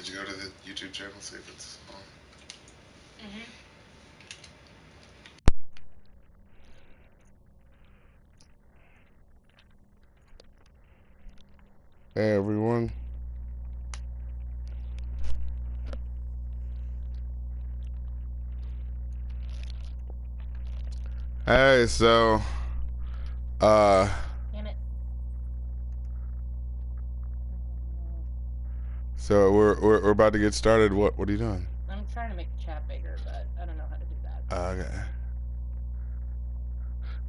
Did you go to the YouTube channel, see if it's on? Mm-hmm. Hey everyone. Hey, so Damn it. so we're about to get started. What are you doing? I'm trying to make the chat bigger, but I don't know how to do that. Okay.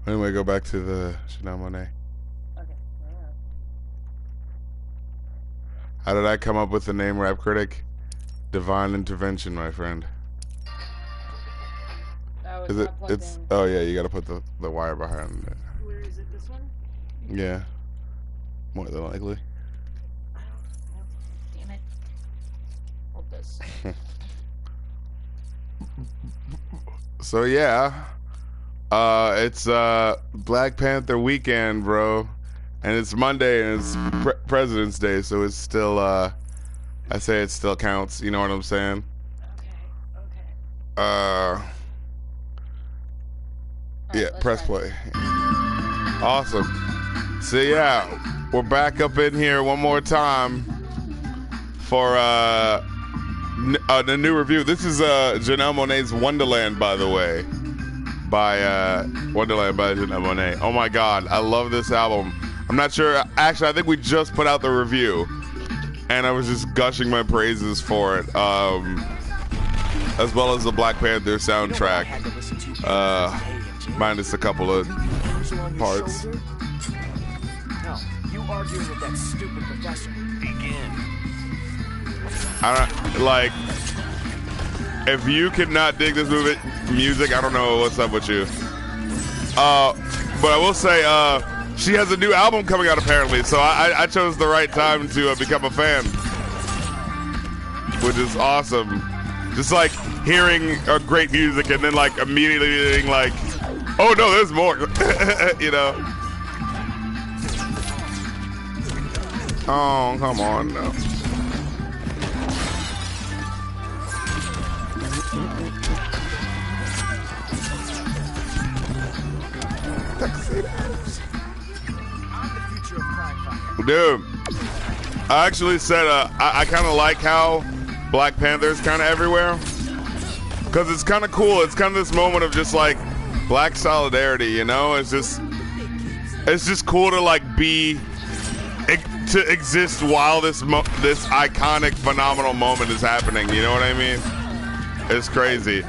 Anyway, go back to the Chanel Monet. Okay. Yeah. How did I come up with the name Rap Critic? Divine intervention, my friend. Oh, Is it's not plugged it's in. oh yeah, you gotta put the wire behind it. Where is it? This one? Yeah. More than likely. I don't. Damn it. Hold this. So yeah. It's Black Panther weekend, bro. And it's Monday and it's President's Day, so it's still I say it still counts, you know what I'm saying? Okay. Yeah, press play. Awesome. So yeah, we're back up in here one more time for the new review. This is Janelle Monáe's Wonderland, by the way. Wonderland by Janelle Monáe. Oh my god, I love this album. I'm not sure, actually I think we just put out the review and I was just gushing my praises for it. As well as the Black Panther soundtrack. Minus a couple of parts. No, you arguing with that stupid professor. Begin. I don't, like, if you could not dig this music, I don't know what's up with you. But I will say, she has a new album coming out apparently, so I chose the right time to become a fan, which is awesome. Just like hearing great music and then like immediately being like, oh no, there's more, you know. Oh, come on now. Dude, I actually said I kind of like how Black Panther's kind of everywhere, because it's kind of cool. It's kind of this moment of just like black solidarity, you know. It's just cool to like to exist while this iconic, phenomenal moment is happening. You know what I mean? It's crazy.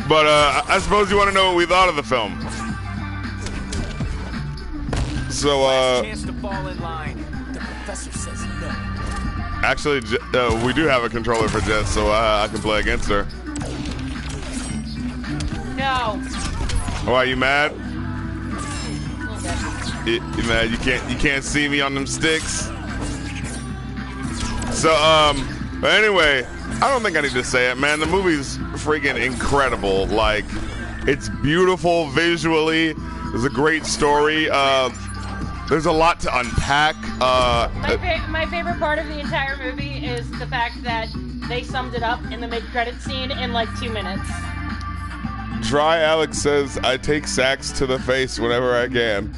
But I suppose you want to know what we thought of the film. So Chance to fall in line. The professor says no. Actually, we do have a controller for Jess, so I can play against her. No. Why, you mad? You mad? You can't see me on them sticks. So but anyway, I don't think I need to say it, man. The movie's freaking incredible. Like, it's beautiful visually. There's a great story. There's a lot to unpack. My favorite part of the entire movie is the fact that they summed it up in the mid-credit scene in like 2 minutes. Dry Alex says, I take sacks to the face whenever I can.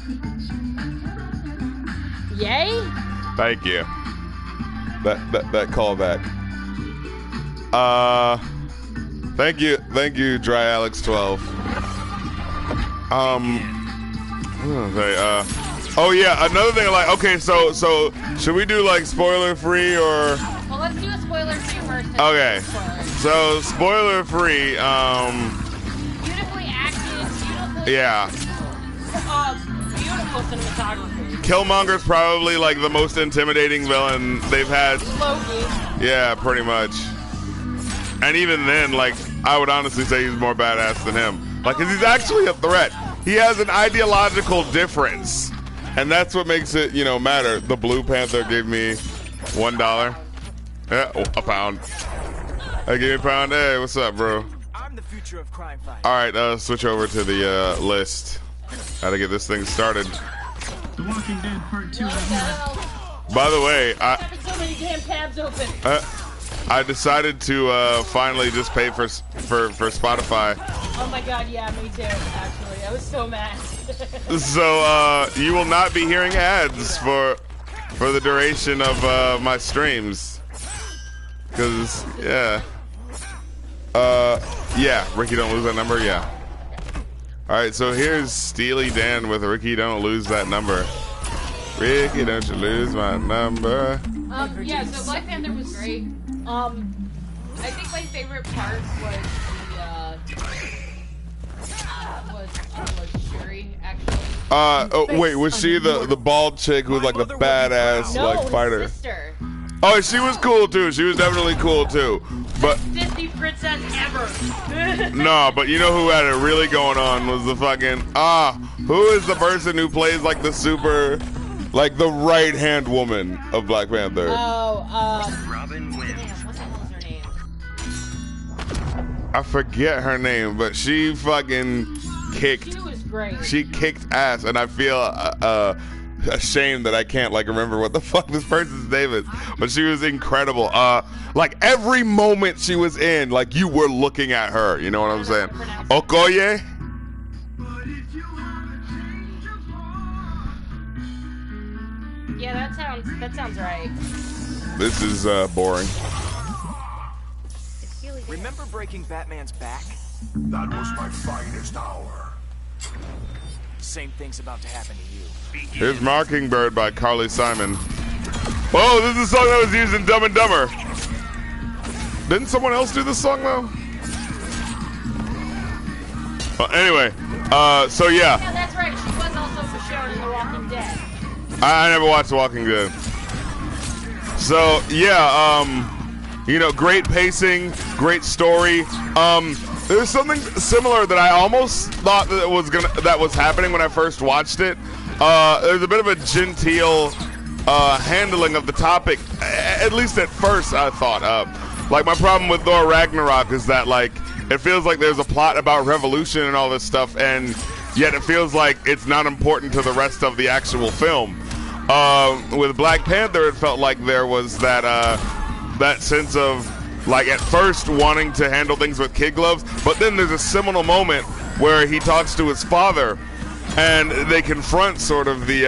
Yay? Thank you. That callback. Thank you, Dry Alex 12. Oh yeah, another thing, like, okay, so should we do like spoiler free or? Well, let's do a spoiler free first. Okay, so spoiler free. Beautifully acted, beautiful. Yeah. Beautiful cinematography. Killmonger's probably like the most intimidating villain they've had. Loki. Yeah, pretty much. And even then, like, I would honestly say he's more badass than him. Like, 'cause he's actually a threat. He has an ideological difference. And that's what makes it, you know, matter. The Blue Panther gave me $1. Yeah, a pound. I gave me a pound. Hey, what's up, bro? I'm the future of crime fighting. All right, switch over to the list. How to get this thing started. The Walking Dead Part 2 right here. By the way, so many damn tabs open. I decided to finally just pay for Spotify. Oh my god, yeah, me too, actually. I was so mad. So you will not be hearing ads for the duration of my streams. Cause yeah. Yeah, Ricky, don't lose that number, yeah. Alright, so here's Steely Dan with Ricky, don't lose that number. Ricky, don't you lose my number. Yeah, so Black Panther was great. I think my favorite part was Shuri, actually. Oh wait, was she the bald chick who was like the badass like fighter? His sister. Oh, she was cool too. She was definitely cool too. But Disney princess ever. no, but you know who had it really going on was the fucking who is the person who plays like the super, like the right hand woman of Black Panther? Robin wins. What the hell is her name? I forget her name, but she fucking kicked. She was great. She kicked ass, and I feel ashamed that I can't like remember what the fuck this person's name is, but she was incredible. Like every moment she was in, like you were looking at her. You know what I'm saying? Okoye. Yeah, that sounds right. This is boring. Remember breaking Batman's back? That was my finest hour. Same thing's about to happen to you. Here's Mockingbird by Carly Simon. Oh, this is a song that was used in Dumb and Dumber. Didn't someone else do this song though? Anyway, so yeah. Yeah, that's right. She was also for sure in The Walking Dead. I never watched The Walking Dead. So yeah, you know, great pacing, great story. There's something similar that I almost thought that was happening when I first watched it. There's a bit of a genteel handling of the topic, at least at first I thought. Like my problem with Thor Ragnarok is that like it feels like there's a plot about revolution and all this stuff, and yet it feels like it's not important to the rest of the actual film. With Black Panther, it felt like there was that sense of like at first wanting to handle things with kid gloves, but then there's a seminal moment where he talks to his father and they confront sort of the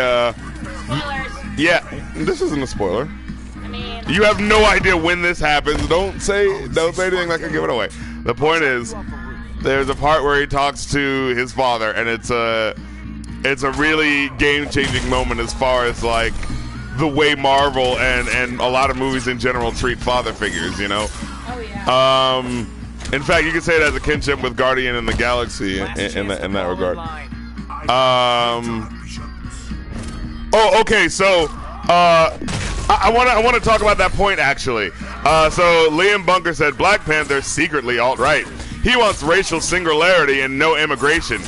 Spoilers. yeah, this isn't a spoiler. I mean, You have no idea when this happens. Don't say anything that can give it away. The point is there's a part where he talks to his father, and it's a really game-changing moment as far as like the way Marvel and a lot of movies in general treat father figures, you know? oh yeah. In fact, you could say it has a kinship with Guardian in the Galaxy in that regard. Oh, okay, so I want to talk about that point actually. So Liam Bunker said Black Panther secretly alt-right. He wants racial singularity and no immigration.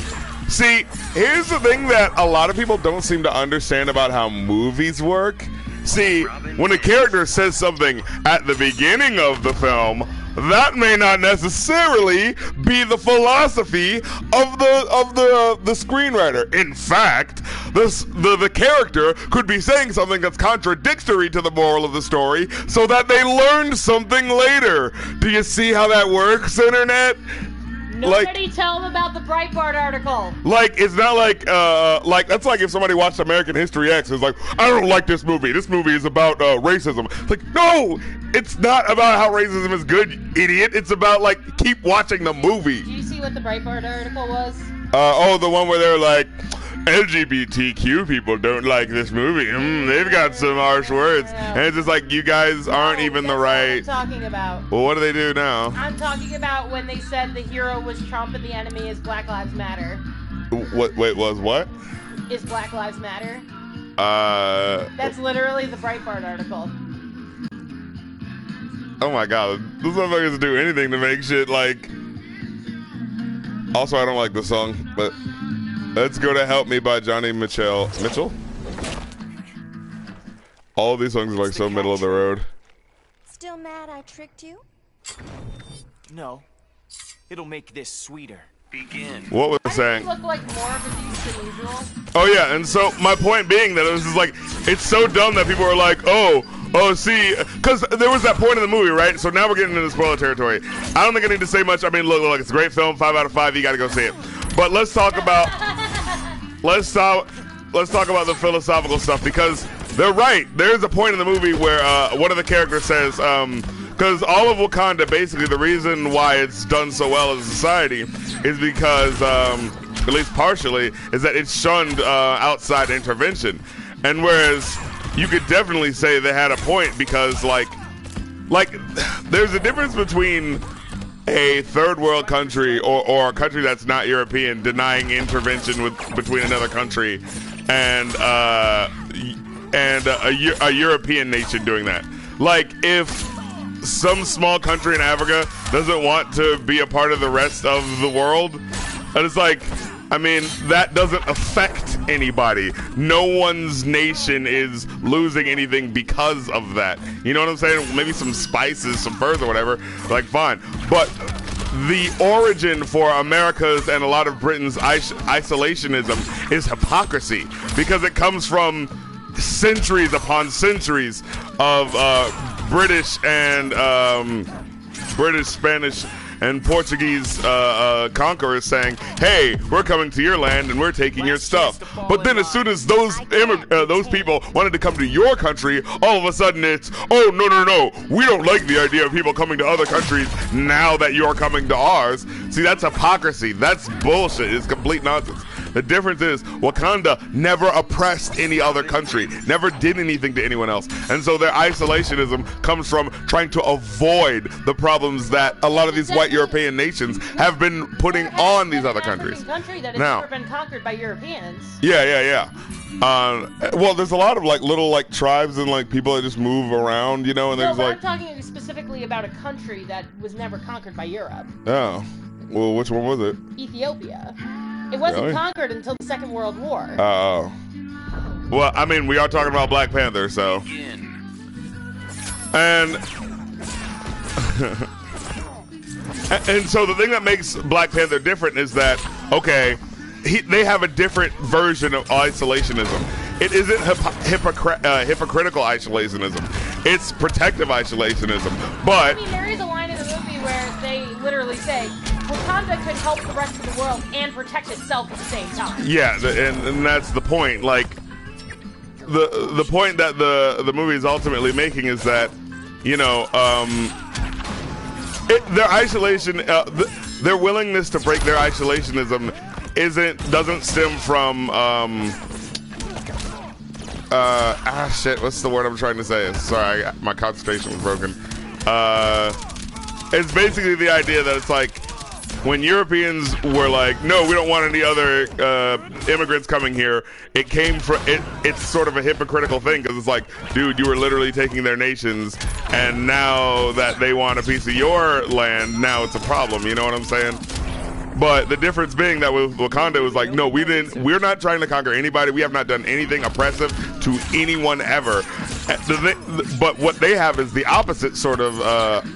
See, here's the thing that a lot of people don't seem to understand about how movies work. See, when a character says something at the beginning of the film, that may not necessarily be the philosophy of the screenwriter. In fact, the character could be saying something that's contradictory to the moral of the story so that they learned something later. Do you see how that works, internet? Nobody tell them about the Breitbart article. Like, it's not like that's like if somebody watched American History X and is like, I don't like this movie. This movie is about racism. It's like, no, it's not about how racism is good, idiot. It's about, like, keep watching the movie. Do you see what the Breitbart article was? Oh, the one where they're like, LGBTQ people don't like this movie. They've got some harsh words. And it's just like, you guys aren't even the right... That's not what I'm talking about. Well, what do they do now? I'm talking about when they said the hero was Trump and the enemy is Black Lives Matter. Wait, was what? Is Black Lives Matter? That's literally the Breitbart article. Oh my god, this motherfucker doesn't do anything to make shit like... Also, I don't like the song, but... Let's Go to Help Me by Johnny Mitchell. Mitchell? All of these songs are like so middle of the road. Still mad I tricked you? No. It'll make this sweeter. Begin. What was I saying? Look like more of a beast than usual. Oh yeah, and so my point being that it was just like, it's so dumb that people are like, oh, Oh, see, because there was that point in the movie, right? So now we're getting into spoiler territory. I don't think I need to say much. I mean, look, it's a great film, 5 out of 5. You got to go see it. But let's talk about the philosophical stuff, because they're right. There's a point in the movie where one of the characters says, because all of Wakanda, basically, the reason why it's done so well as a society is because, at least partially, is that it's shunned outside intervention. And whereas you could definitely say they had a point, because like there's a difference between a third world country or a country that's not European denying intervention between another country and a European nation doing that. Like, if some small country in Africa doesn't want to be a part of the rest of the world, and it's like, I mean, that doesn't affect anybody. No one's nation is losing anything because of that. You know what I'm saying? Maybe some spices, some furs or whatever, like, fine. But the origin for America's and a lot of Britain's isolationism is hypocrisy, because it comes from centuries upon centuries of British, Spanish, and Portuguese conquerors saying, hey, we're coming to your land and we're taking your stuff. But then as soon as those people wanted to come to your country, all of a sudden it's, oh, no, we don't like the idea of people coming to other countries now that you're coming to ours. See, that's hypocrisy. That's bullshit. It's complete nonsense. The difference is Wakanda never oppressed any other country, never did anything to anyone else. And so their isolationism comes from trying to avoid the problems that a lot of these white European nations have been putting on these other countries. Country that has never been conquered by Europeans. Yeah. Well, there's a lot of like little like tribes and like people that just move around, you know, and there's like. I'm talking specifically about a country that was never conquered by Europe. Oh, well, which one was it? Ethiopia. It wasn't conquered until the Second World War. Oh. Well, I mean, we are talking about Black Panther, so. And and so the thing that makes Black Panther different is that, okay, they have a different version of isolationism. It isn't hypocritical isolationism. It's protective isolationism. But I mean, there is a line in the movie where they literally say, Wakanda could help the rest of the world and protect itself at the same time. Yeah, and that's the point. Like, the point that the movie is ultimately making is that, you know, their isolation, their willingness to break their isolationism doesn't stem from shit. What's the word I'm trying to say? Sorry, my concentration was broken. It's basically the idea that it's like, when Europeans were like, no, we don't want any other immigrants coming here, it came from it's sort of a hypocritical thing, because it's like, dude, you were literally taking their nations, and now that they want a piece of your land, now it's a problem. You know what I'm saying? But the difference being that with Wakanda, it was like, no, we're not trying to conquer anybody. We have not done anything oppressive to anyone ever. But what they have is the opposite sort of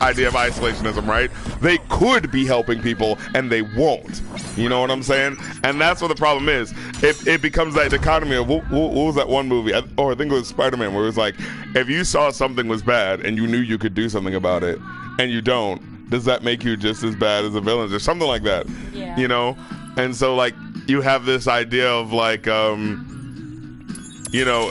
idea of isolationism, right? They could be helping people, and they won't. You know what I'm saying? And that's what the problem is. It becomes that dichotomy of, what was that one movie? I think it was Spider-Man, where it was like, if you saw something was bad, and you knew you could do something about it, and you don't, does that make you just as bad as the villains or something like that? Yeah. You know? And so, like, you have this idea of, like, you know,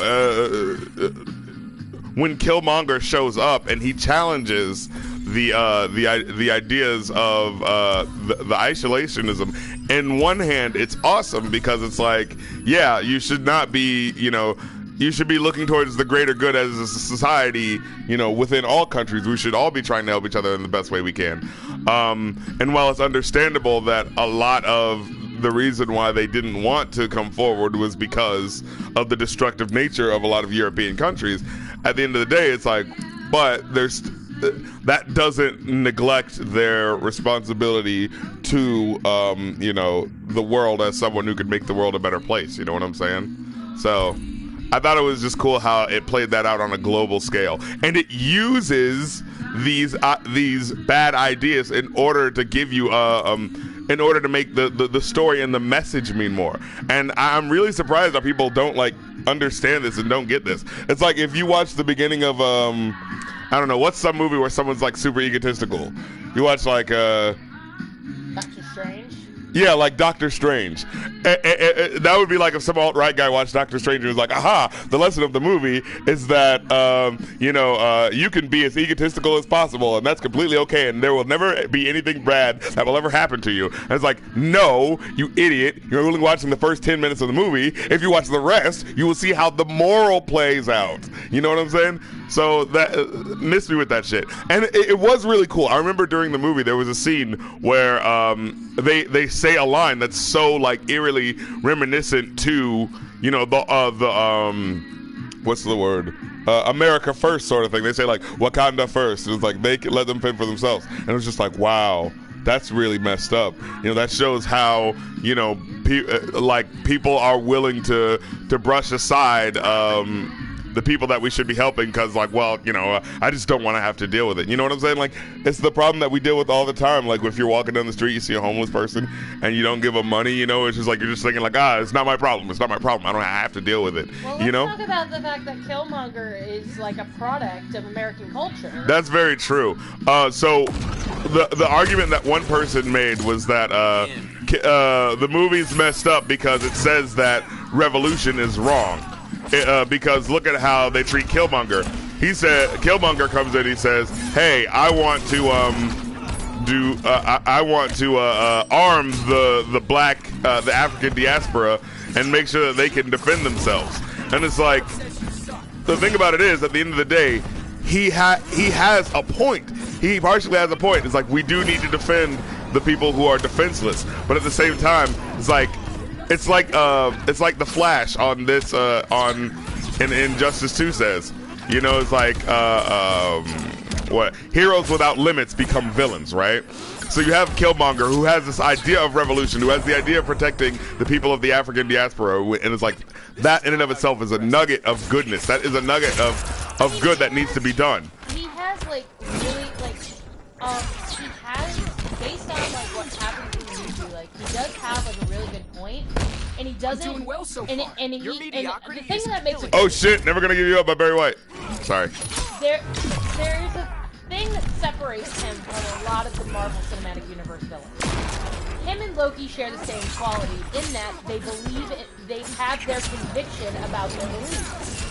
when Killmonger shows up and he challenges the ideas of the isolationism, in one hand, it's awesome, because it's like, yeah, you should not be, you know, you should be looking towards the greater good as a society, you know, within all countries. We should all be trying to help each other in the best way we can. And while it's understandable that a lot of the reason why they didn't want to come forward was because of the destructive nature of a lot of European countries, at the end of the day, it's like, but that doesn't neglect their responsibility to, you know, the world as someone who could make the world a better place. You know what I'm saying? So I thought it was just cool how it played that out on a global scale, and it uses these bad ideas in order to give you in order to make the story and the message mean more. And I'm really surprised that people don't like understand this and don't get this. It's like if you watch the beginning of I don't know, what's some movie where someone's like super egotistical? You watch like Doctor Strange. yeah, like Doctor Strange. That would be like if some alt-right guy watched Doctor Strange and was like, aha, the lesson of the movie is that, you can be as egotistical as possible, and that's completely okay, and there will never be anything bad that will ever happen to you. And it's like, no, you idiot. You're only watching the first 10 minutes of the movie. If you watch the rest, you will see how the moral plays out. You know what I'm saying? So that missed me with that shit. And it was really cool. I remember during the movie there was a scene where they say a line that's so like eerily reminiscent to, you know, what's the word? America first sort of thing. They say like Wakanda first. It's like they can let them fend for themselves. And it was just like, wow, that's really messed up. You know, that shows how, you know, people are willing to brush aside the people that we should be helping because, like, well, you know, I just don't want to have to deal with it. You know what I'm saying? Like, it's the problem that we deal with all the time. Like, if you're walking down the street, you see a homeless person, and you don't give them money, you know, it's just like you're just thinking, like, it's not my problem. It's not my problem. I don't have to deal with it. Well, you know? Let's talk about the fact that Killmonger is, like, a product of American culture. That's very true. So, the argument that one person made was that the movie's messed up because it says that revolution is wrong. Because look at how they treat Killmonger. Killmonger comes in. He says, "Hey, I want to arm the black, the African diaspora, and make sure that they can defend themselves." And it's like, the thing about it is, at the end of the day, he has a point. He partially has a point. It's like we do need to defend the people who are defenseless, but at the same time, it's like the Flash on this in Injustice 2 says, you know, it's like what heroes without limits become villains, right? So you have Killmonger, who has this idea of revolution, who has the idea of protecting the people of the African diaspora, and it's like that in and of itself is a nugget of goodness. That is a nugget of good that needs to be done. He has like really like he has, based on like what happens in the movie, like he does have like a really good point. And he doesn't. I'm doing well so far. And Your the mediocrity thing is that makes it. Oh shit! Never gonna give you up by Barry White. Sorry. There's a thing that separates him from a lot of the Marvel Cinematic Universe villains. Him and Loki share the same quality in that they believe it, they have their conviction about their beliefs.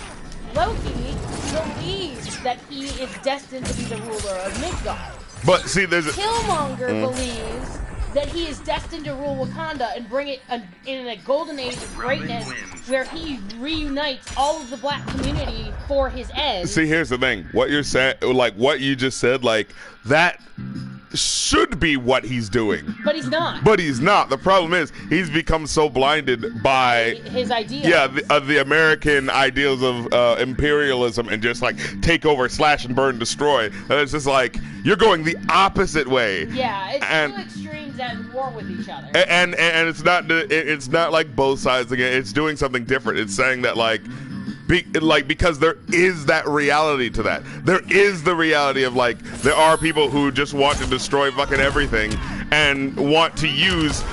Loki believes that he is destined to be the ruler of Midgard. But see, there's a Killmonger believes that he is destined to rule Wakanda and bring it in a golden age of greatness where he reunites all of the black community for his end. See, here's the thing. What you're saying, like what you just said, like that should be what he's doing. But he's not. But he's not. The problem is he's become so blinded by his ideas. Yeah, the American ideals of imperialism and just like take over, slash and burn, destroy. And it's just like you're going the opposite way. Yeah, it's two extremes at war with each other. And it's not like both sides again. It's doing something different. It's saying that because there is that reality to that. There is the reality of like there are people who just want to destroy fucking everything and want to use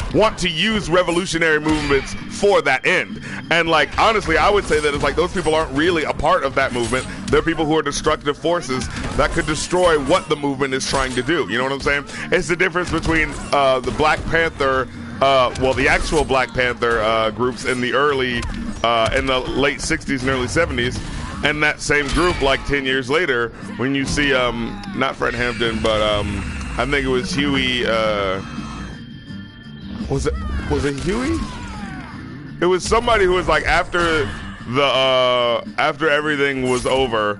revolutionary movements for that end. And like honestly, I would say that it's like those people aren't really a part of that movement. They're people who are destructive forces that could destroy what the movement is trying to do. You know what I'm saying? It's the difference between the Black Panther, the actual Black Panther groups in the late 60s and early 70s, and that same group like 10 years later when you see not Fred Hampton but I think it was Huey, was it Huey? It was somebody who was like after everything was over,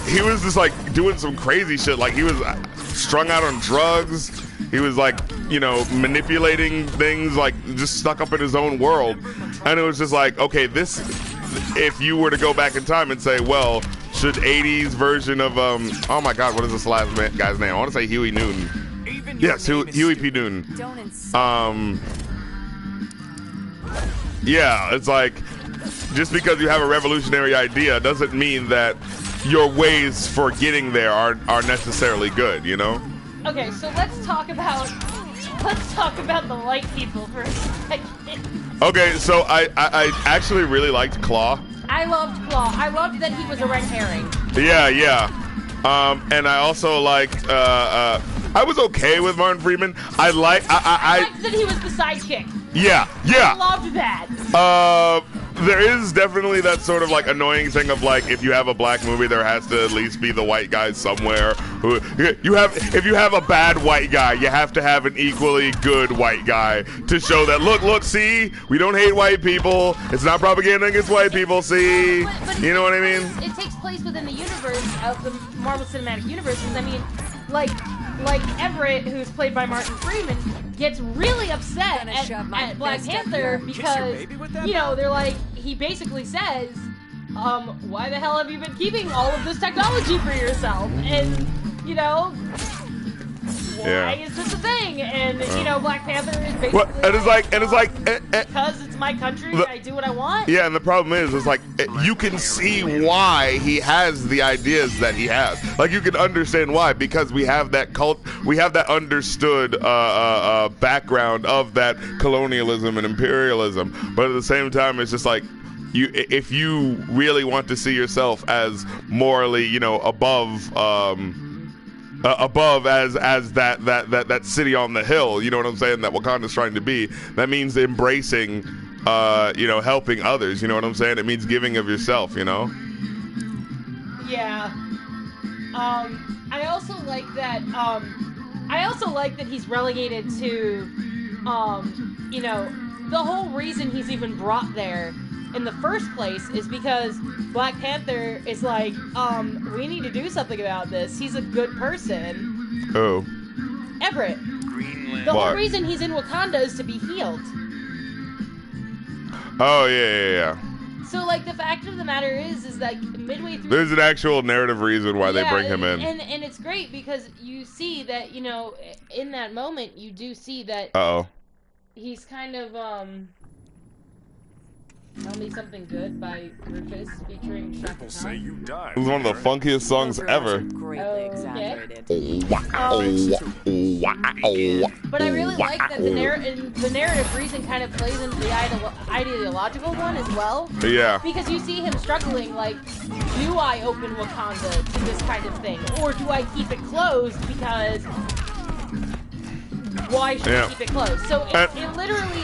he was just like doing some crazy shit, like he was strung out on drugs. He was like, you know, manipulating things, like just stuck up in his own world. And it was just like, okay, this, if you were to go back in time and say, well, should 80s version of, oh my God, what is this last guy's name? I want to say Huey Newton. Yes, Huey P. Newton. Yeah, it's like, just because you have a revolutionary idea doesn't mean that your ways for getting there are necessarily good, you know? Okay, so let's talk about the white people for a second. Okay, so I actually really liked Claw. I loved Claw. I loved that he was a red herring. Yeah. And I also liked. I was okay with Martin Freeman. I liked that he was the sidekick. Yeah. I loved that. There is definitely that sort of like annoying thing of like if you have a black movie, there has to at least be the white guy somewhere. If you have a bad white guy, you have to have an equally good white guy to show that look, see, we don't hate white people. It's not propaganda against white people. See, but you know what I mean? It takes place within the universe of the Marvel Cinematic Universe. I mean, like Everett, who's played by Martin Freeman, gets really upset at Black Panther because, they're like, he basically says, why the hell have you been keeping all of this technology for yourself? And, why is this a thing? And, Black Panther is basically because it's my country, I do what I want. Yeah, and the problem is like, you can see why he has the ideas that he has. Like, you can understand why, because we have that understood background of that colonialism and imperialism. But at the same time, it's just like, if you really want to see yourself as morally, above as that city on the hill, you know what I'm saying, that Wakanda's trying to be, that means embracing, helping others, you know what I'm saying? It means giving of yourself, Yeah. I also like that he's relegated to, the whole reason he's even brought there in the first place is because Black Panther is like, we need to do something about this. He's a good person. Oh. Everett. The whole reason he's in Wakanda is to be healed. Oh, yeah. So, like, the fact of the matter is like, midway through... There's an actual narrative reason why they bring him in. And it's great because you see that, in that moment, you do see that... Uh-oh. He's kind of, Tell Me Something Good by Rufus featuring Shaka Khan. Say you died. It was one of the funkiest songs ever. Greatly exaggerated. But I really like that the narrative reason kind of plays into the ideological one as well. Yeah. Because you see him struggling, like, do I open Wakanda to this kind of thing? Or do I keep it closed because... Why should I keep it closed? So it literally,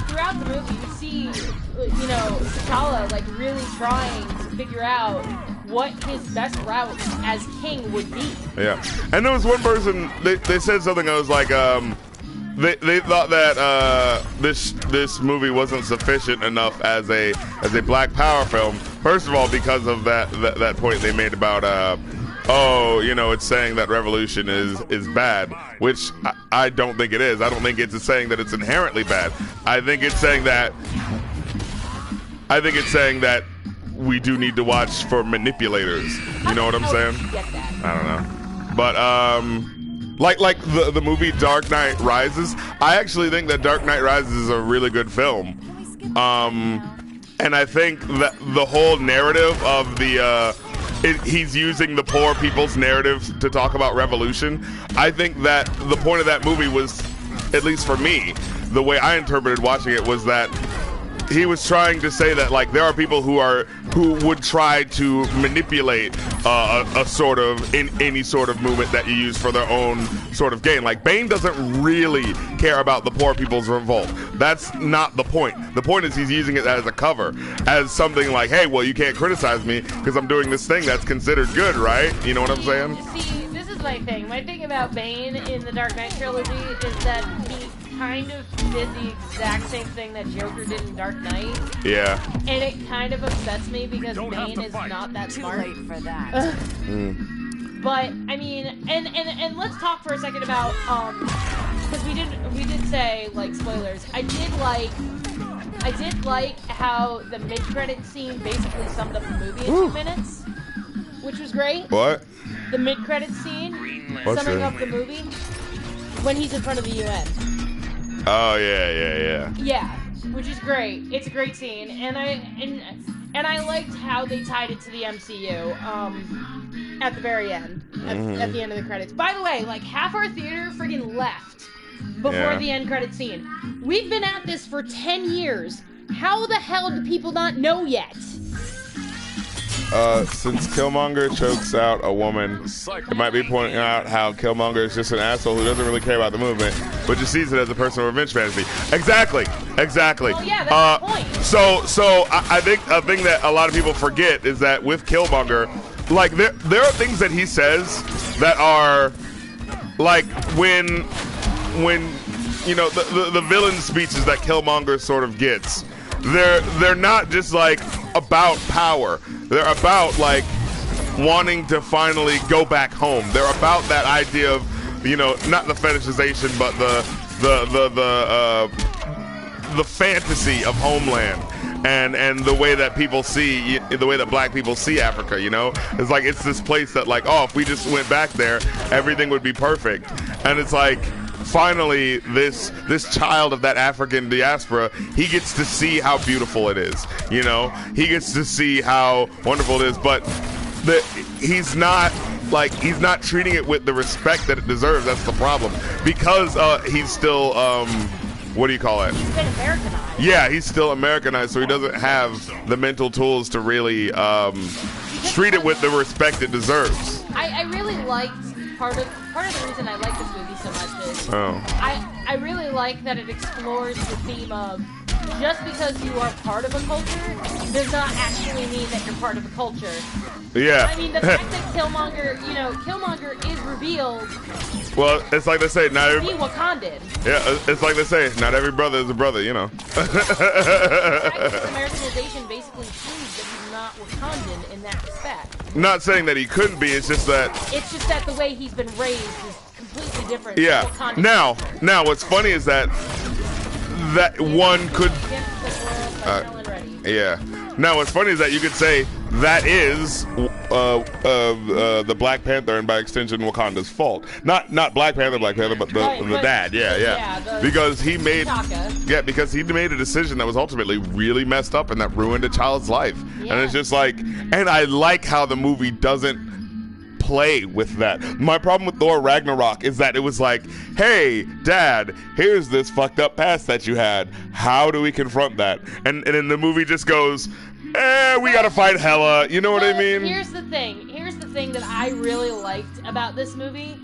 throughout the movie, you see, T'Challa, like, really trying to figure out what his best route as king would be. Yeah. And there was one person, they said something, I was like, they thought that this movie wasn't sufficient enough as a Black Power film. First of all, because of that point they made about it's saying that revolution is bad, which I don't think it is. I don't think it's saying that it's inherently bad. I think it's saying that we do need to watch for manipulators. You know what I'm saying? I don't know. But like the movie Dark Knight Rises, I actually think that Dark Knight Rises is a really good film. And I think that the whole narrative of he's using the poor people's narrative to talk about revolution. I think that the point of that movie was, at least for me, the way I interpreted watching it was that he was trying to say that, like, there are people who would try to manipulate a sort of any sort of movement that you use for their own sort of gain. Like, Bane doesn't really care about the poor people's revolt. That's not the point. The point is he's using it as a cover, as something like, hey, well, you can't criticize me because I'm doing this thing that's considered good, right? You know what I'm saying? See, this is my thing. My thing about Bane in the Dark Knight trilogy is that he kind of did the exact same thing that Joker did in Dark Knight. Yeah. And it kind of upsets me because Bane is not that smart. Too late for that. But I mean, and let's talk for a second about because we did say, like, spoilers. I did like how the mid-credit scene basically summed up the movie in 2 minutes, which was great. What? The mid-credit scene summing up the movie when he's in front of the UN. Oh yeah. Yeah, which is great. It's a great scene, and I liked how they tied it to the MCU at the very end, at the end of the credits. By the way, like, half our theater friggin' left before the end credit scene. We've been at this for 10 years. How the hell do people not know yet? Since Killmonger chokes out a woman, it might be pointing out how Killmonger is just an asshole who doesn't really care about the movement, but just sees it as a personal revenge fantasy. Exactly. Well, yeah, that's the point. So I think a thing that a lot of people forget is that with Killmonger, like there are things that he says that are like when you know the villain speeches that Killmonger sort of gets. They're not just like about power. They're about like wanting to finally go back home. They're about that idea of, you know, not the fetishization, but the fantasy of homeland and the way that people see, the way that black people see Africa. You know, it's like it's this place that like, oh, if we just went back there, everything would be perfect. And it's like, finally, this child of that African diaspora, he gets to see how beautiful it is. You know, he gets to see how wonderful it is, but he's not treating it with the respect that it deserves. That's the problem, because he's still what do you call it? He's been Americanized. Yeah, he's still Americanized, so he doesn't have the mental tools to really treat it with the respect it deserves. I really liked part of the reason I like this movie so much is I really like that it explores the theme of just because you are part of a culture does not actually mean that you're part of a culture. Yeah. I mean, the fact that Killmonger is revealed. Well, it's like they say, not every. Be Wakandan. Yeah, it's like they say, not every brother is a brother, you know. The fact that Americanization basically proves that he's not Wakandan in that respect. Not saying that he couldn't be. It's just that the way he's been raised is completely different. Yeah. From Wakandan. Now, what's funny is that one could. Yeah. Now, what's funny is that you could say that is the Black Panther and by extension Wakanda's fault. Not Black Panther, but the dad. Yeah. Because he made a decision that was ultimately really messed up and that ruined a child's life. Yeah. And it's just like, and I like how the movie doesn't play with that. My problem with Thor Ragnarok is that it was like, hey, Dad, here's this fucked up past that you had. How do we confront that? And then the movie just goes, we gotta fight Hela. You know what I mean? Here's the thing that I really liked about this movie.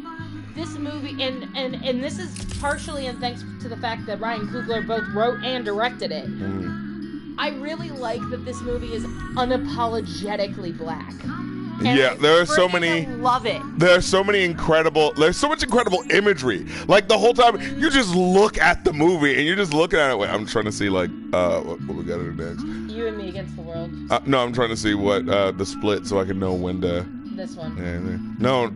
This movie, and this is partially in thanks to the fact that Ryan Coogler both wrote and directed it. I really like that this movie is unapologetically black. And yeah, there are so many. Love it. There's so much incredible imagery. Like the whole time, you just look at the movie and you're just looking at it. Wait, I'm trying to see like what we got to do next. You and Me Against the World. No, I'm trying to see what the split so I can know when to. This one. No,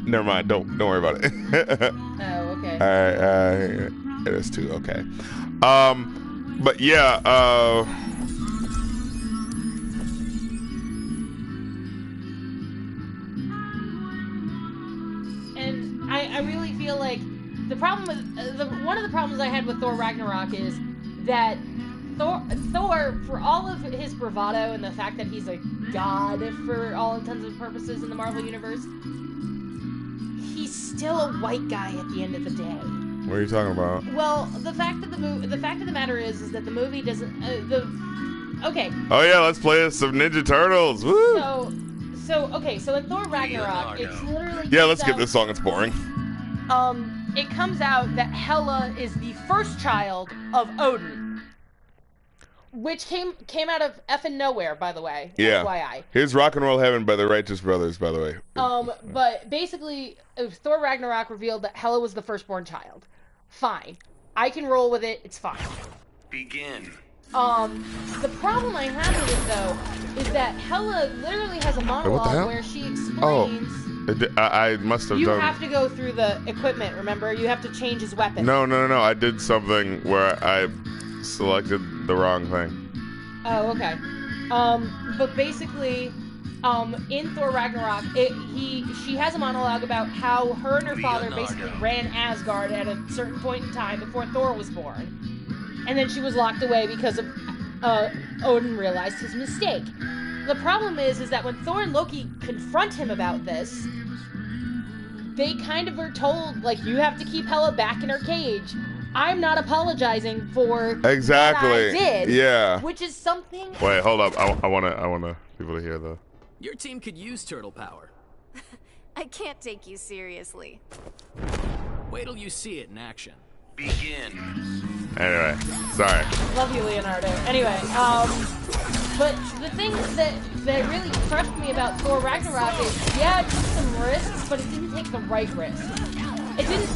never mind. Don't worry about it. Oh, okay. All right, there's two. Okay. But yeah. I really feel like the problem with one of the problems I had with Thor Ragnarok is that Thor, for all of his bravado and the fact that he's a god for all intents and purposes in the Marvel Universe, he's still a white guy at the end of the day. What are you talking about? Well, the fact of the matter is that the movie doesn't okay. Oh yeah, let's play some Ninja Turtles. Woo! So in Thor Ragnarok, it's literally let's skip this song. It's boring. It comes out that Hela is the first child of Odin, which came out of effing nowhere, by the way. Yeah. FYI. Here's Rock and Roll Heaven by the Righteous Brothers, by the way. But basically, Thor Ragnarok revealed that Hela was the firstborn child. Fine, I can roll with it. It's fine. Begin. The problem I have with it though is that Hela literally has a monologue where she explains. I must have done. You have to go through the equipment. Remember, you have to change his weapon. No. I did something where I selected the wrong thing. Oh, okay. But basically, in Thor Ragnarok, she has a monologue about how her and her father basically ran Asgard at a certain point in time before Thor was born. And then she was locked away because of Odin realized his mistake. The problem is that when Thor and Loki confront him about this, they kind of are told, like, you have to keep Hela back in her cage, I'm not apologizing for Exactly. what I did. Yeah. Which is something. Wait, hold up. I wanna people to hear though. Your team could use turtle power. I can't take you seriously. Wait till you see it in action. Anyway, sorry. Love you, Leonardo. Anyway, but the thing that really crushed me about Thor Ragnarok is, yeah, it took some risks, but it didn't take the right risks. It didn't,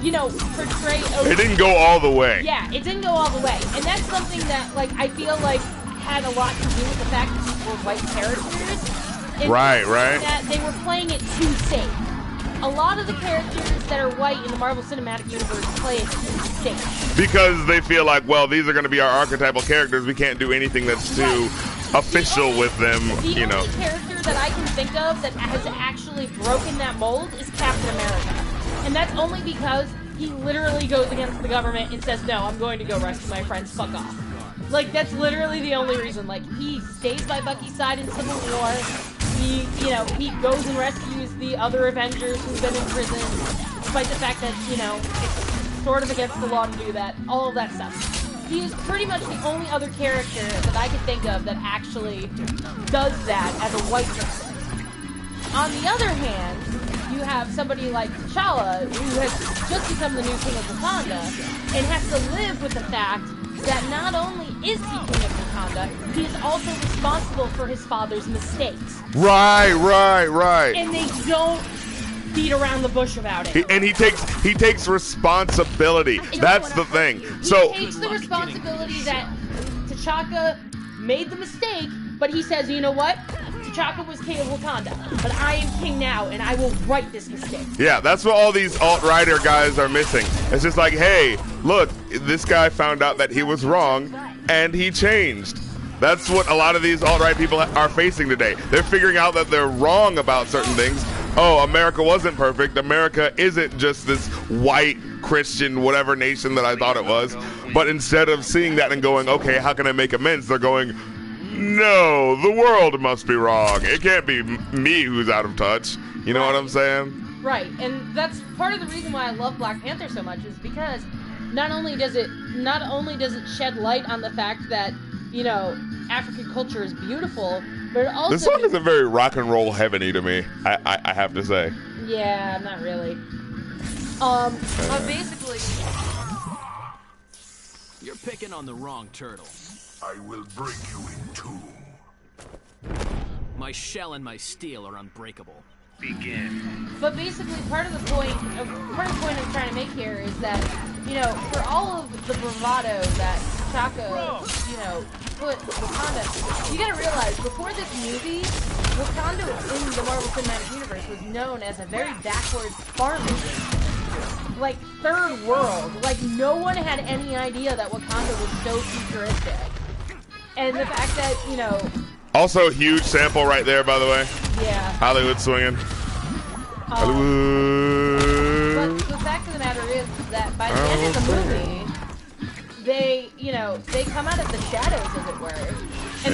you know, portray Odin. It didn't go all the way. Yeah, it didn't go all the way. And that's something that, like, I feel like had a lot to do with the fact that these were white characters. Right. That they were playing it too safe. A lot of the characters that are white in the Marvel Cinematic Universe play it too safe. Because they feel like, well, these are going to be our archetypal characters. We can't do anything that's too official with them, The only character that I can think of that has actually broken that mold is Captain America. And that's only because he literally goes against the government and says, no, I'm going to go rescue my friends, fuck off. Like, that's literally the only reason. Like, he stays by Bucky's side in Civil War. He goes and rescues the other Avengers who've been in prison, despite the fact that, it's sort of against the law to do that. All of that stuff. He is pretty much the only other character that I can think of that actually does that as a white person. On the other hand, you have somebody like T'Challa, who has just become the new king of Wakanda, and has to live with the fact that not only is he king of Wakanda, he is also responsible for his father's mistakes. Right. And they don't beat around the bush about it. He takes responsibility. That's the thing. He takes the responsibility that T'Chaka made the mistake, but he says, you know what? T'Chaka was king of Wakanda, but I am king now, and I will right this mistake. Yeah, that's what all these alt-righter guys are missing. It's just like, hey, look, this guy found out that he was wrong, and he changed. That's what a lot of these alt-right people are facing today. They're figuring out that they're wrong about certain things. Oh, America wasn't perfect. America isn't just this white, Christian, whatever nation that I thought it was. But instead of seeing that and going, okay, how can I make amends? They're going, no, the world must be wrong. It can't be me who's out of touch. You know what I'm saying? Right, and that's part of the reason why I love Black Panther so much, is because not only does it shed light on the fact that, African culture is beautiful, but it also... This song isn't very rock and roll heavy to me, I have to say. Yeah, not really. But basically... You're picking on the wrong turtle. I will break you in two. My shell and my steel are unbreakable. But basically, part of the point I'm trying to make here is that, for all of the bravado that T'Chaka, put Wakanda, you gotta realize, before this movie, Wakanda in the Marvel Cinematic Universe was known as a very backwards farming nation. Like, third world. Like, no one had any idea that Wakanda was so futuristic. And the fact that, Also, huge sample right there, by the way. Yeah. Hollywood swinging. Hollywood. But the fact of the matter is that by the end of the movie, they come out of the shadows, as it were. And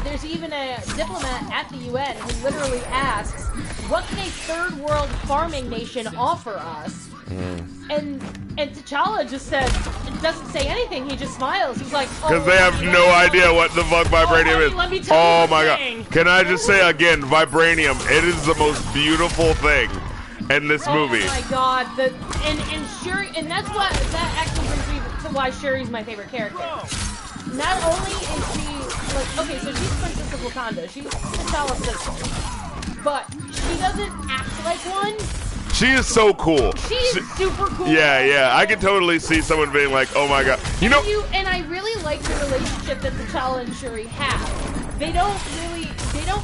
there's even a diplomat at the UN who literally asks, what can a third world farming nation offer us? And T'Challa just doesn't say anything. He just smiles. He's like, because they have no idea what the fuck vibranium is. Let me tell you my thing. god! Can I just say again, vibranium? It is the most beautiful thing in this movie. Oh my god! And Shuri, and that actually brings me to why Shuri's my favorite character. Not only is she like, okay, so she's Princess of Wakanda. She's T'Challa's sister, but she doesn't act like one. She is so cool. She is super cool. Yeah. I can totally see someone being like, "Oh my god," And I really like the relationship that T'Challa and Shuri have. They don't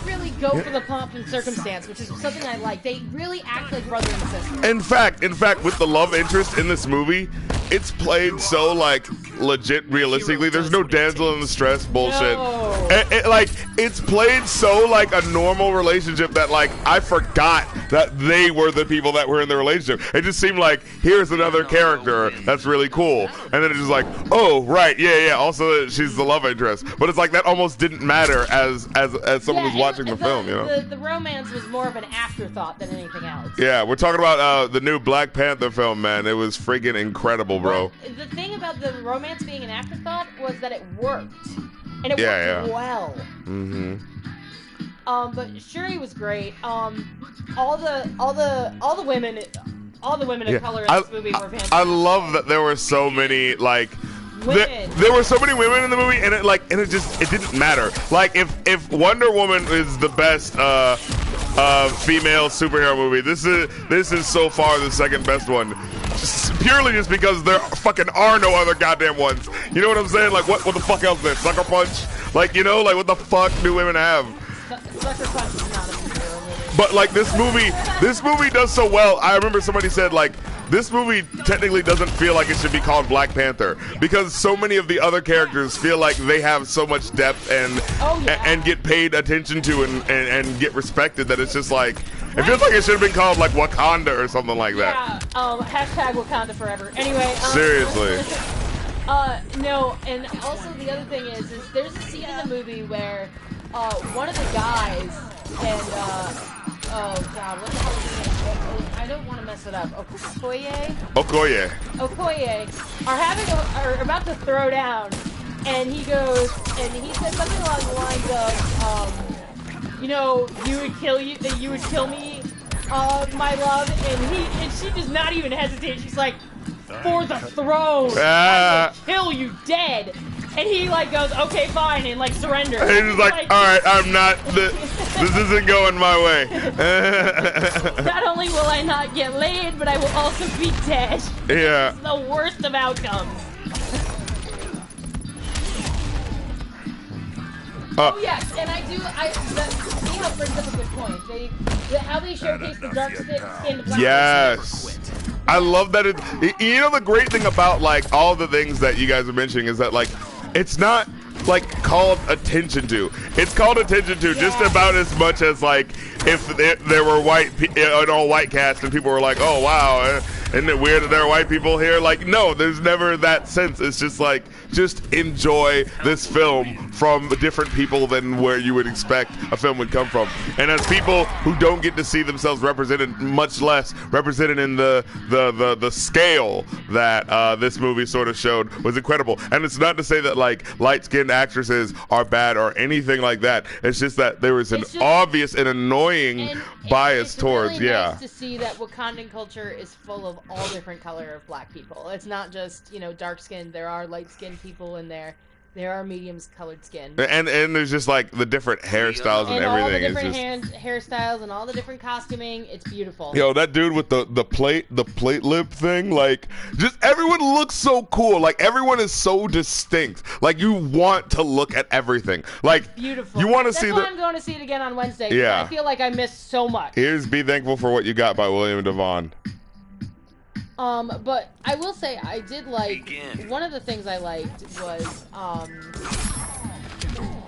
really go for the pomp and circumstance, which is something I like. They really act like brother and sister. In fact, with the love interest in this movie, it's played so like legit realistically. There's no damsel in distress bullshit. No. It's played so like a normal relationship that like I forgot that they were the people that were in the relationship. It just seemed like here's another character that's really cool, and then it's just like, oh right, yeah. Also, she's the love interest, but it's like that almost didn't matter as someone who's watching the film. The romance was more of an afterthought than anything else. Yeah, we're talking about the new Black Panther film, man. It was freaking incredible. bro. But the thing about the romance being an afterthought was that it worked, and it worked well. Mm-hmm. But Shuri was great. All the women of color in this movie were fantastic. I love that there were so many like. Women. There were so many women in the movie, and it didn't matter. Like if Wonder Woman is the best female superhero movie, this is so far the second best one, purely just because there fucking are no other goddamn ones. You know what I'm saying? Like what the fuck else is there? Sucker Punch? Like like what the fuck do women have? Sucker Punch is not a superhero movie. But like this movie does so well. I remember somebody said like, this movie technically doesn't feel like it should be called Black Panther because so many of the other characters feel like they have so much depth and get paid attention to and get respected that it's just like, it feels like it should have been called like Wakanda or something like that. Yeah, hashtag Wakanda forever. Anyway. Seriously. No, and also the other thing is there's a scene in the movie where one of the guys and oh god, what the hell is his name? I don't want to mess it up. Okoye are about to throw down, and he goes and he said something along the lines of, you would kill me, my love, and she does not even hesitate. She's like, for the throne, I will kill you dead. And he like goes, okay, fine, and like surrenders. And he's like, all right, I'm not. This isn't going my way. Not only will I not get laid, but I will also be dead. Yeah. It's the worst of outcomes. Oh yes, and Neil brings up a good point. How they showcase the dark skin. Yes. I love that. The great thing about like all the things that you guys are mentioning is that like, it's not like called attention to. It's called attention to just about as much as like if there were an all white cast and people were like, oh wow, isn't it weird that there are white people here? Like, no, there's never that sense. It's just like, just enjoy this film from different people than where you would expect a film would come from. And as people who don't get to see themselves represented, much less represented in the scale that this movie sort of showed, was incredible. And it's not to say that like light-skinned actresses are bad or anything like that. It's just that there was an obvious and annoying bias towards, really nice to see that Wakandan culture is full of all different color of black people. It's not just, dark-skinned. There are light-skinned people in there. There are medium-colored skin. And there's just like the different hairstyles and everything. All the different hairstyles and all the different costuming. It's beautiful. Yo, that dude with the plate lip thing, like, just everyone looks so cool. Like, everyone is so distinct. Like, you want to look at everything. Like, it's beautiful. You want to see That's why I'm going to see it again on Wednesday. Yeah. I feel like I missed so much. Here's Be Thankful for What You Got by William Devon. But I will say I did like, one of the things I liked was,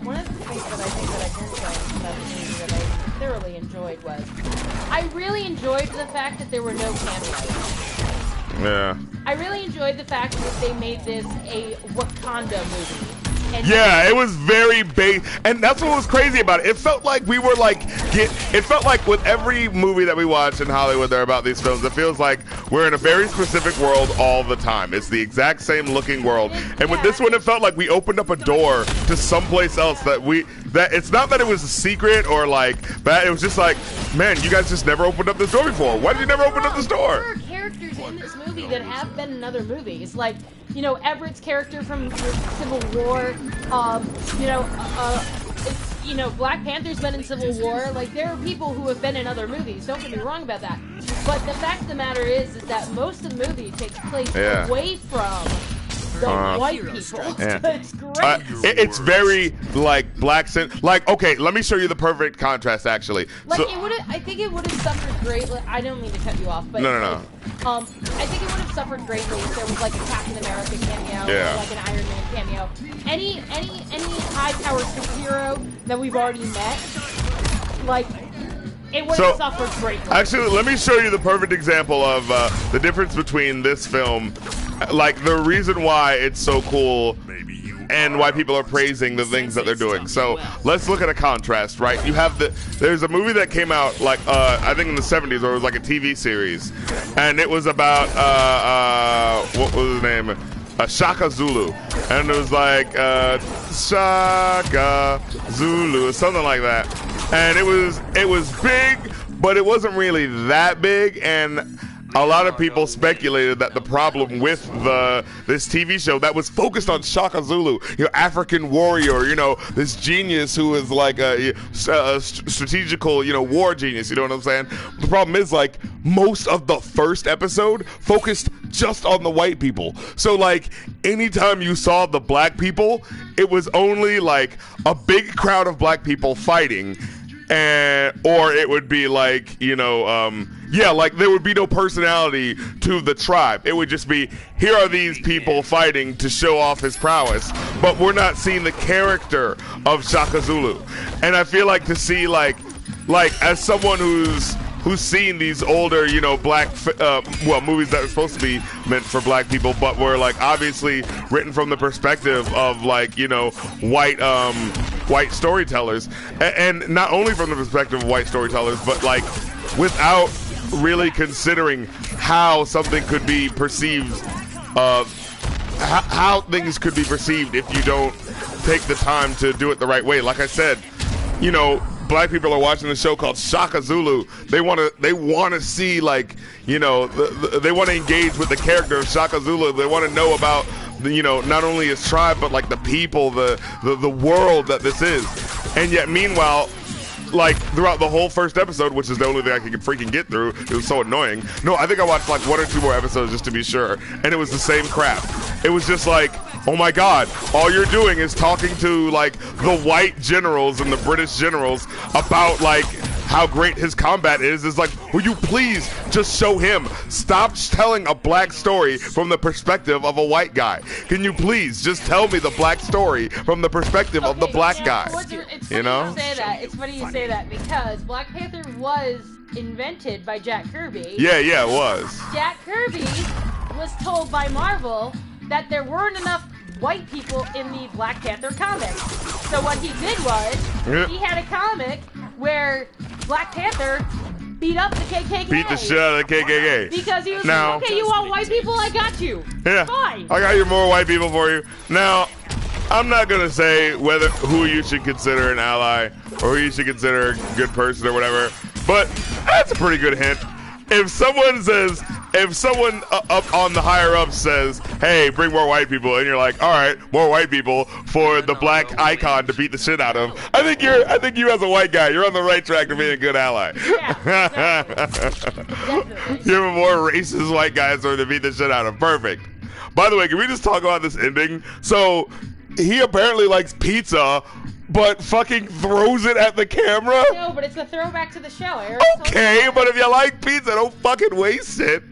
one of the things that I think that I can say about the movie that I thoroughly enjoyed was, I really enjoyed the fact that there were no cameos. Yeah. I really enjoyed the fact that they made this a Wakanda movie. Yeah, it was very big, and that's what was crazy about it. It felt like we were like, it felt like with every movie that we watch in Hollywood that are about these films, it feels like we're in a very specific world all the time. It's the exact same looking world. And with this one, it felt like we opened up a door to someplace else that it's not that it was a secret or like that. It was just like, man, you guys just never opened up this door before. Why did you never open up this door? There are characters in this movie that have been in other movies, like, Everett's character from Civil War, Black Panther's been in Civil War. Like, there are people who have been in other movies. Don't get me wrong about that. But the fact of the matter is that most of the movie takes place away from the white people. Yeah. It's great. It's very like like, okay, let me show you the perfect contrast actually. Like, I think it would have suffered greatly. I don't mean to cut you off, but no. I think it would have suffered greatly if there was like a Captain America cameo or like an Iron Man cameo. Any high-powered superhero that we've already met, like, it would have suffered greatly. Actually, let me show you the perfect example of the difference between this film, like the reason why it's so cool and white people are praising the things that they're doing. So let's look at a contrast, right? You have there's a movie that came out like I think in the 70s, or it was like a TV series, and it was about what was his name? Shaka Zulu, and it was like Shaka Zulu or something like that, and it was big, but it wasn't really that big, and a lot of people speculated that the problem with this TV show that was focused on Shaka Zulu, African warrior, this genius who is like a strategical, war genius, you know what I'm saying? The problem is, like, most of the first episode focused just on the white people. So, like, anytime you saw the black people, it was only like a big crowd of black people fighting, or it would be like, like there would be no personality to the tribe. It would just be, here are these people fighting to show off his prowess, but we're not seeing the character of Shaka Zulu. And I feel like to see like as someone who's seen these older, black, movies that are supposed to be meant for black people, but were like obviously written from the perspective of like, white storytellers, and not only from the perspective of white storytellers, but like without really considering how something could be perceived, how things could be perceived if you don't take the time to do it the right way. Like I said, black people are watching a show called Shaka Zulu. They want to see, like, they want to engage with the character of Shaka Zulu. They want to know about, not only his tribe, but like the people, the world that this is. And yet, meanwhile, like throughout the whole first episode, which is the only thing I could freaking get through, it was so annoying. No, I think I watched like 1 or 2 more episodes just to be sure, and it was the same crap. It was just like, oh my god, all you're doing is talking to like the white generals and the British generals about like how great his combat is. It's like, will you please just show him? Stop telling a black story from the perspective of a white guy. Can you please just tell me the black story from the perspective of the black guy? It's funny you say that. It's funny you say that because Black Panther was invented by Jack Kirby. Yeah, it was. Jack Kirby was told by Marvel that there weren't enough white people in the Black Panther comics. So what he did was, he had a comic where Black Panther beat up the KKK. Beat the shit out of the KKK. Because he was like, okay, you want white people? I got you. Yeah. Fine. I got you more white people for you. Now, I'm not going to say who you should consider an ally or who you should consider a good person or whatever, but that's a pretty good hint. If someone up on the higher up says, hey, bring more white people, and you're like, all right, more white people for the black icon to beat the shit out of, I think you as a white guy, you're on the right track to being a good ally. Yeah, definitely. You're more racist white guys to beat the shit out of. Perfect. By the way, can we just talk about this ending? So he apparently likes pizza, but fucking throws it at the camera? No, but it's a throwback to the show, Eric. Okay, but if you like pizza, don't fucking waste it.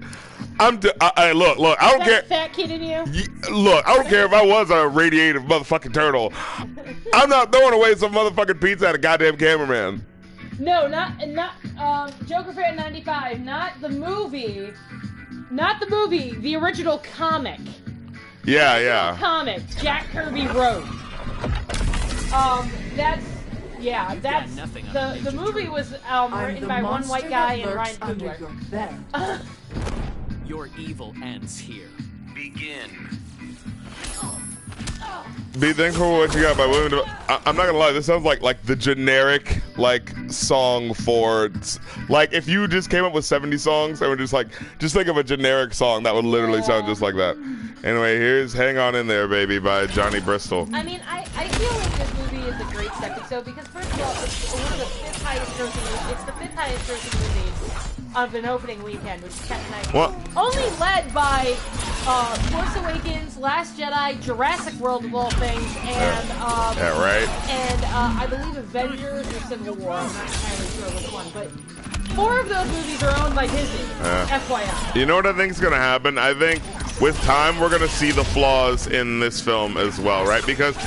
Look, I don't care. Fat kid in you? Look, I don't care if I was a radiative motherfucking turtle. I'm not throwing away some motherfucking pizza at a goddamn cameraman. No, not Joker Fan 95, not the movie, the original comic. Yeah. Comic Jack Kirby wrote. That's the movie was written by one white guy and Ryan Coogler. Your evil ends here. Begin. Be thankful for what you got by women. I'm not gonna lie, this sounds like the generic song for if you just came up with 70 songs and were just think of a generic song that would literally sound just like that. Anyway, here's "Hang On In There, Baby" by Johnny Bristol. I mean, I feel like this movie is a great stepping stone because first of all, it's one of the fifth highest grossing movies of an opening weekend, which is kind of nice. What? Only led by Force Awakens, Last Jedi, Jurassic World of all things, and yeah, right. And I believe Avengers or Civil War. I'm not entirely sure which one, but 4 of those movies are owned by Disney. FYI. You know what I think is going to happen? I think with time we're going to see the flaws in this film as well, right? Because I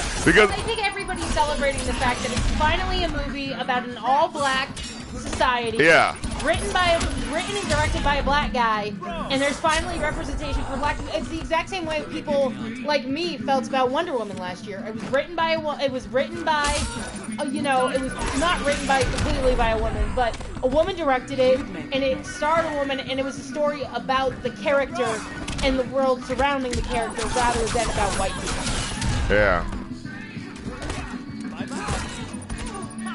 think everybody's celebrating the fact that it's finally a movie about an all-black society. Yeah. written and directed by a black guy, and there's finally representation for black people. It's the exact same way people like me felt about Wonder Woman last year. It was written by it was not written by completely by a woman, but a woman directed it, and it starred a woman, and it was a story about the character and the world surrounding the character rather than about white people. Yeah.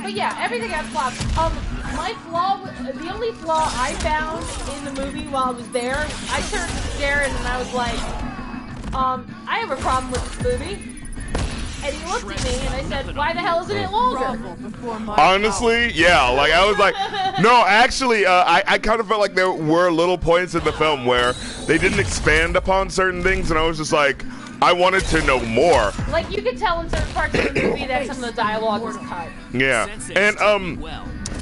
But yeah, everything else flops. The only flaw I found in the movie while I was there, I turned to Jared and I was like, I have a problem with this movie. And he looked at me and I said, why the hell isn't it longer? Honestly, yeah, like I was like, no, actually, I kind of felt like there were little points in the film where they didn't expand upon certain things, and I was just like, I wanted to know more. Like, you could tell in certain parts of the movie that some of the dialogue was cut. Yeah, and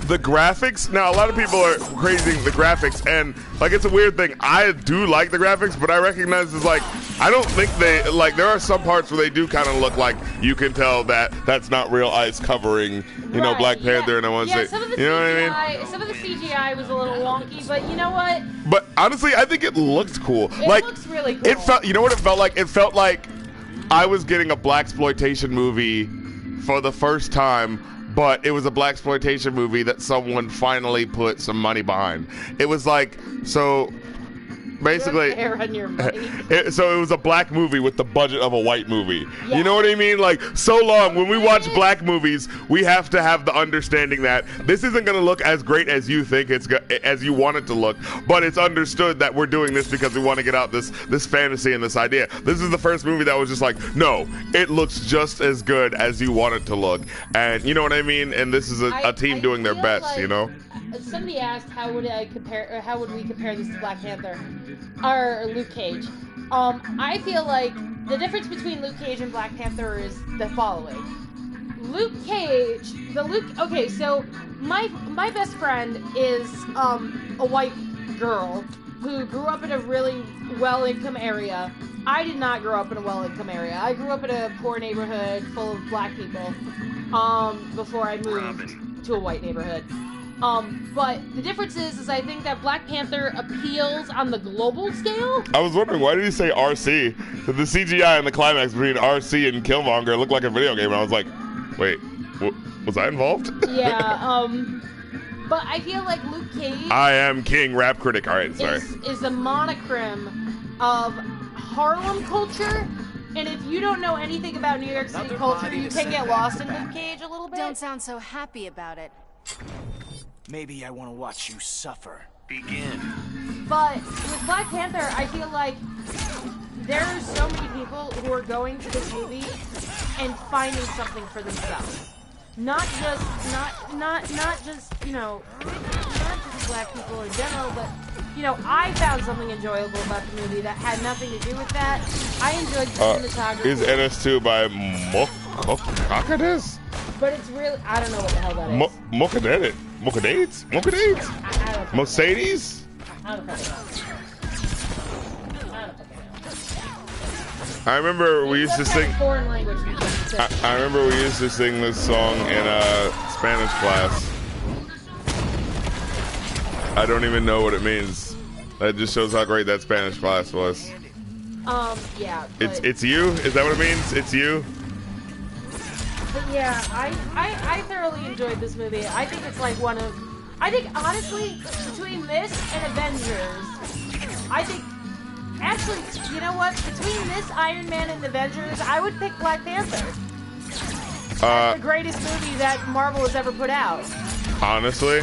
the graphics, now a lot of people are praising the graphics, and like it's a weird thing. I do like the graphics, but I recognize it's like, I don't think they, like there are some parts where they do kind of look like you can tell that that's not real ice covering, you know, Black Panther, and I want to say, some of the you know CGI, what I mean? Some of the CGI was a little wonky, but you know what? But honestly, I think it looked cool. It looks really cool. It felt, you know what it felt like? It felt like I was getting a blaxploitation movie for the first time, but it was a blaxploitation movie that someone finally put some money behind. It was like, so basically, so it was a black movie with the budget of a white movie. Yeah. You know what I mean? Like, so long, when we watch black movies, we have to have the understanding that this isn't going to look as great as you think as you want it to look, but it's understood that we're doing this because we want to get out this fantasy and this idea. This is the first movie that was just like, no, it looks just as good as you want it to look. And you know what I mean? And this is a team doing their best, like, you know? Somebody asked how would we compare this to Black Panther or Luke Cage. I feel like the difference between Luke Cage and Black Panther is the following. Okay, so my best friend is a white girl who grew up in a really well-income area. I did not grow up in a well-income area. I grew up in a poor neighborhood full of black people before I moved to a white neighborhood. But the difference is I think that Black Panther appeals on the global scale. I was wondering, why did he say RC? The CGI in the climax between RC and Killmonger looked like a video game, and I was like, wait, was I involved? Yeah, but I feel like Luke Cage... I am king rap critic. All right, sorry. ...is a monochrome of Harlem culture. And if you don't know anything about New York City culture, you can get lost in Luke Cage a little bit. Don't sound so happy about it. Maybe I want to watch you suffer. Begin. But with Black Panther, I feel like there are so many people who are going to this movie and finding something for themselves. Not just, you know, not just black people in general, but, you know, I found something enjoyable about the movie that had nothing to do with that. I enjoyed the cinematography. Is NS2 by Mokakades? But it's really, I don't know what the hell that is. Mokadades? Mokadades? I don't know. Mercedes? I don't know. I remember we used to sing. Foreign language. I remember we used to sing this song in Spanish class. I don't even know what it means. That just shows how great that Spanish class was. Yeah. It's you? Is that what it means? It's you? But yeah, I thoroughly enjoyed this movie. I think it's like one of, I think honestly, between this and Avengers, I think, actually, you know what? Between this, Iron Man, and Avengers, I would pick Black Panther. That's the greatest movie that Marvel has ever put out. Honestly?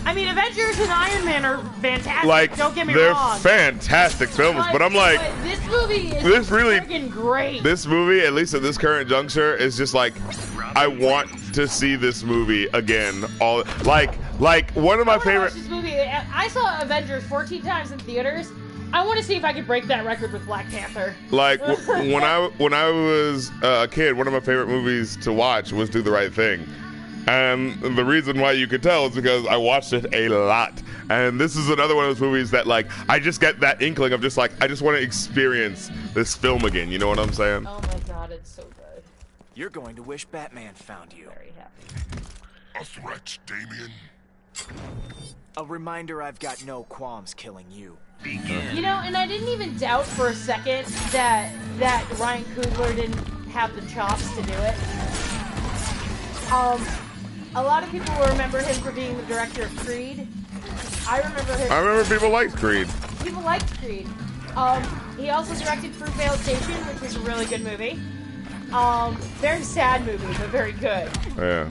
I mean, Avengers and Iron Man are fantastic. Like, don't get me they're wrong. fantastic films, but I'm like, this movie is freaking great. This movie, at least at this current juncture, is just like, I want to see this movie again. All like one of my favorite. This movie, I saw Avengers 14 times in theaters. I want to see if I could break that record with Black Panther. Like when I was a kid, one of my favorite movies to watch was Do the Right Thing. And the reason why you could tell is because I watched it a lot. And this is another one of those movies that, like, I just get that inkling of just, like, I just want to experience this film again. You know what I'm saying? Oh, my God, it's so good. You're going to wish Batman found you. Very happy. A threat, Damien? A reminder I've got no qualms killing you. You know, and I didn't even doubt for a second that Ryan Coogler didn't have the chops to do it. A lot of people will remember him for being the director of Creed. I remember people liked Creed. People liked Creed. He also directed Fruitvale Station, which was a really good movie. Very sad movie, but very good. Yeah.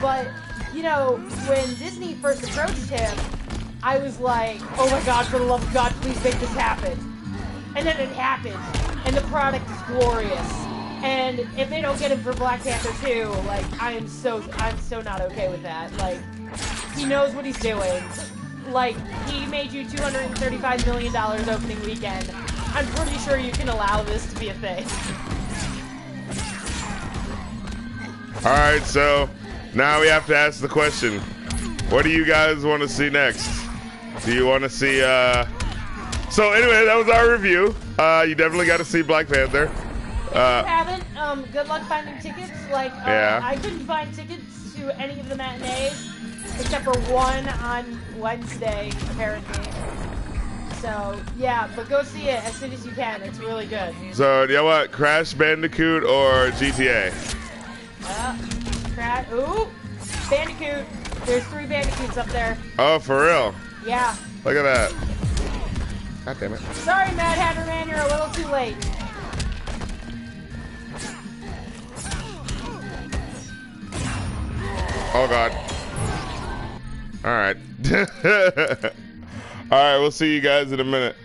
But, you know, when Disney first approached him, I was like, oh my god, for the love of God, please make this happen. And then it happened. And the product is glorious. And if they don't get him for Black Panther 2, like, I'm so not okay with that. Like, he knows what he's doing. Like, he made you $235 million opening weekend. I'm pretty sure you can allow this to be a thing. Alright, so now we have to ask the question. What do you guys want to see next? Do you want to see, So anyway, that was our review. You definitely got to see Black Panther. If you haven't, good luck finding tickets. Like, Yeah. I couldn't find tickets to any of the matinees, except for one on Wednesday, apparently. So, yeah, but go see it as soon as you can. It's really good. So, you know what? Crash Bandicoot or GTA? Ooh, Bandicoot. There's 3 Bandicoots up there. Oh, for real? Yeah. Look at that. God damn it. Sorry, Mad Hatter Man, you're a little too late. Oh, God. All right. All right, we'll see you guys in a minute.